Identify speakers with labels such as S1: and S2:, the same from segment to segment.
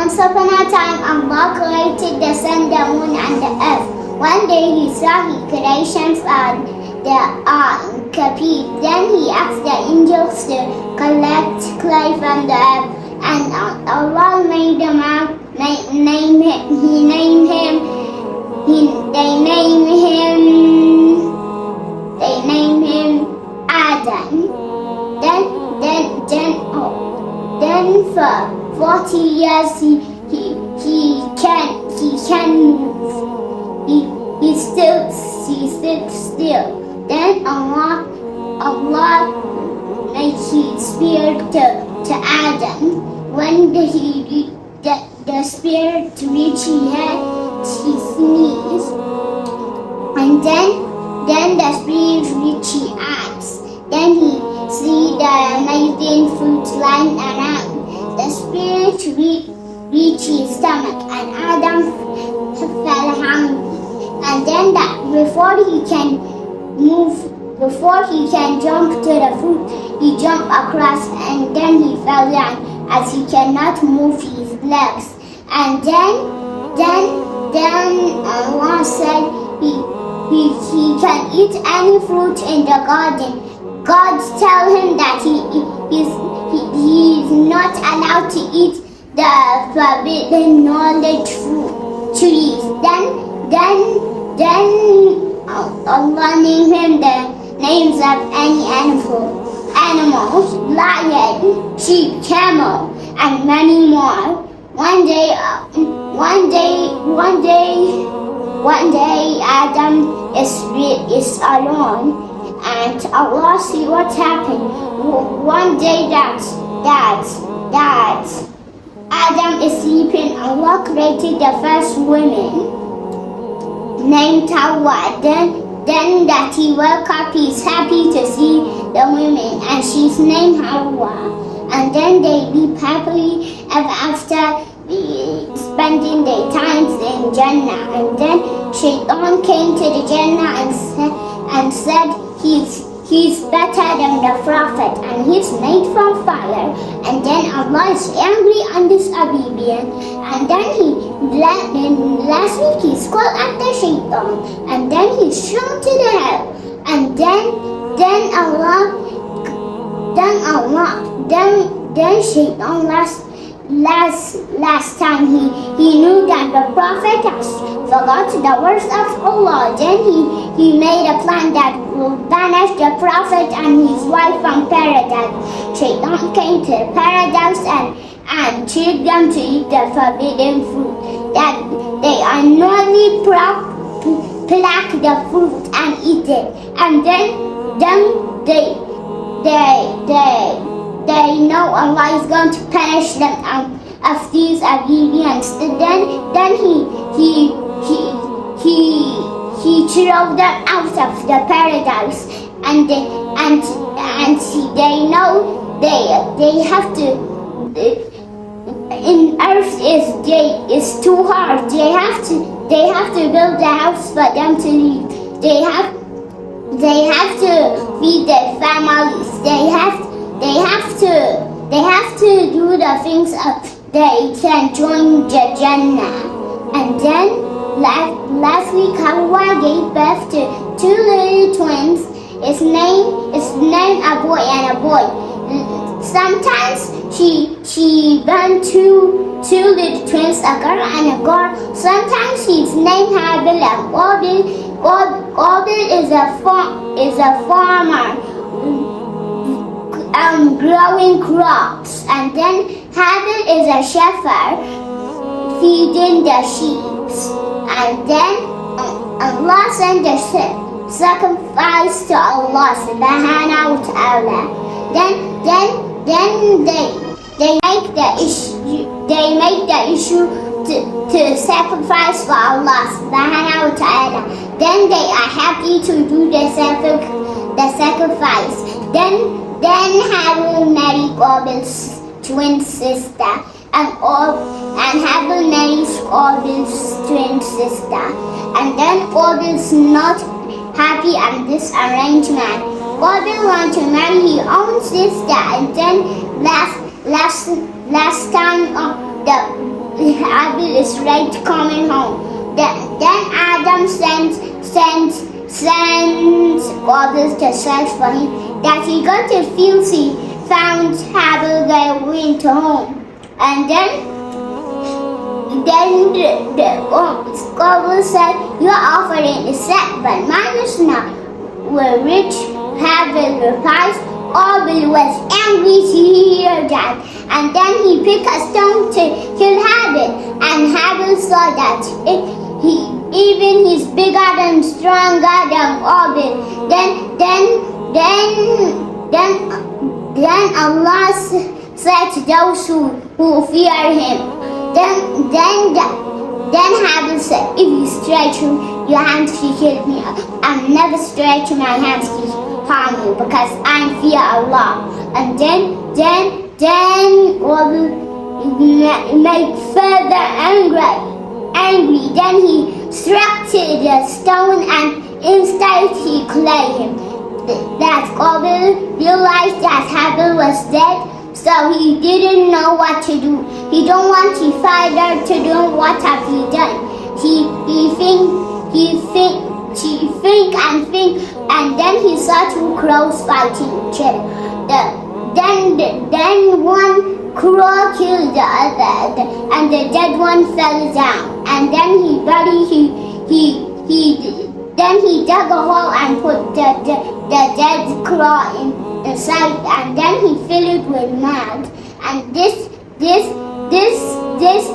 S1: Once upon a time, Allah created the sun, the moon, and the earth. One day He saw His creations are incomplete. Then He asked the angels to collect clay from the earth, and Allah made them out. They named him Adam. Then for 40 years he can move. He sits still. Then Allah made His spirit to Adam. When the spirit reached his head, he sneezed, and then the spirit reached his eyes. Then he see the amazing fruit lying around. The spirit reached his stomach, and Adam fell hungry. And then before he can jump to the fruit, he jumped across, and then he fell down as he cannot move his legs. And then Allah said he can eat any fruit in the garden. God tell him that he is not allowed to eat the forbidden knowledge trees. Then Allah named him the names of any animals, lion, sheep, camel, and many more. One day Adam is alone, and Allah see what happened. One day that Adam is sleeping, Allah created the first woman named Hawa. Then that he woke up, he's happy to see the woman, and she's named Hawa. And then they live happily ever after, spending their times in Jannah. And then Shaitan came to the Jannah and said he's better than the Prophet, and he's made from fire. And then Allah is angry on disobedience. And then last week he scolded at the Shaitan, and then he thrown to the hell. And then Shaitan last time he knew that the Prophet has forgot the words of Allah. Then he made a plan that will banish the Prophet and his wife from paradise. Shaitan came to paradise and told them to eat the forbidden fruit. That they unknowingly pluck the fruit and eat it. And then they know Allah is going to punish them of these obedience. Then he threw them out of the paradise, and they know they have to. In earth is too hard. They have to build a house for them to live. They have to feed their families. They have to do the things they can join the Jannah. And then last week Hawa gave birth to two little twins. It's named a boy and a boy. Sometimes she born two little twins, a girl and a girl. Sometimes she's named Habil and Qabil. Qabil is a farmer growing crops, and then Habil is a shepherd feeding the sheep. And then Allah sent the sacrifice to Allah subhanahu wa ta'ala. Then they make the issue to sacrifice for Allah subhanahu wa ta'ala. Then they are happy to do the sacrifice. Then Habil married Qabil's twin sister, and Habil marries Qabil's twin sister. And then Qabil's not happy at this arrangement. Qabil wants to marry his own sister, and then last time is late coming home. Then Adam sent Qabil to search for him. That he got to fields, he found Habil going to home. And then Qabil said, your offering is set, but mine is not. We're rich. Habil replies. Qabil was angry to hear that, and then he picked a stone to kill Habil. And Habil saw that even he's bigger and stronger than Qabil. Then Allah said to those who fear him. Then Habil said, if you stretch your hands to kill me, I'll never stretch my hands to harm you, because I fear Allah. And then Qabil made further angry. Then he struck the stone, and instead he killed him. That Qabil realized that Habil was dead, so he didn't know what to do. He don't want his father to do what have he done. He think, and then he saw two crows fighting each other. Then one crow killed the other, and the dead one fell down. And then he dug a hole and put the dead crow inside, and then he filled it with mud. And this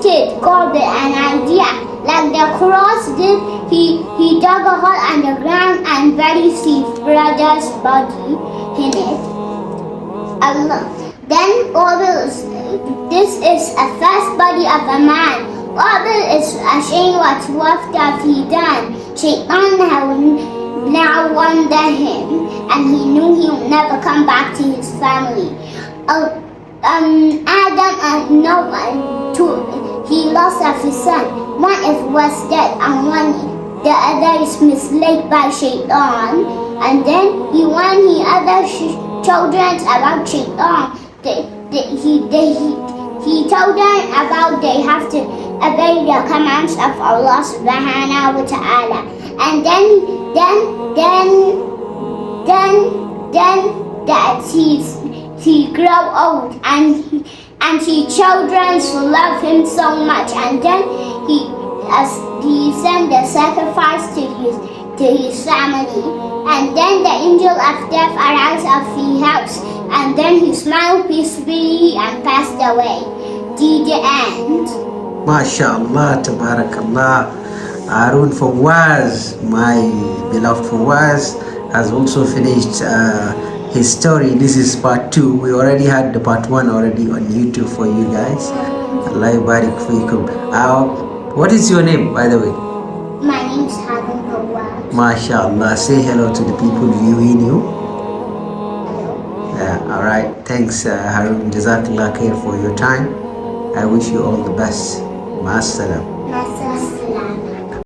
S1: kid Qabil an idea, like the crows did. He dug a hole underground and buried his brother's body in it. Then Qabil, this is a first body of a man. Qabil is ashamed what have he done. Shaitan now wonder him, and he knew he would never come back to his family. Adam and Noah too. He lost of his son. One was dead, and the other is misled by Shaitan. And then he warned the other children about Shaitan. He told them about they have to obey the commands of Allah subhanahu wa ta'ala. And then that he grew old, and his children love him so much. And then he sent the sacrifice to his family. And then the angel of death arrives at the house, and then he smiled peacefully and passed away. The end.
S2: MashaAllah, Tabarakallah. Harun Fawaz, my beloved Fawaz, has also finished his story. This is part 2. We already had the part 1 already on YouTube for you guys. Allah barik fikum. What is your name, by the way?
S1: My name is Harun Fawaz.
S2: MashaAllah. Say hello to the people viewing you. Yeah, alright. Thanks, Harun. Jazakallah khair for your time. I wish you all the best. Ma'as salam.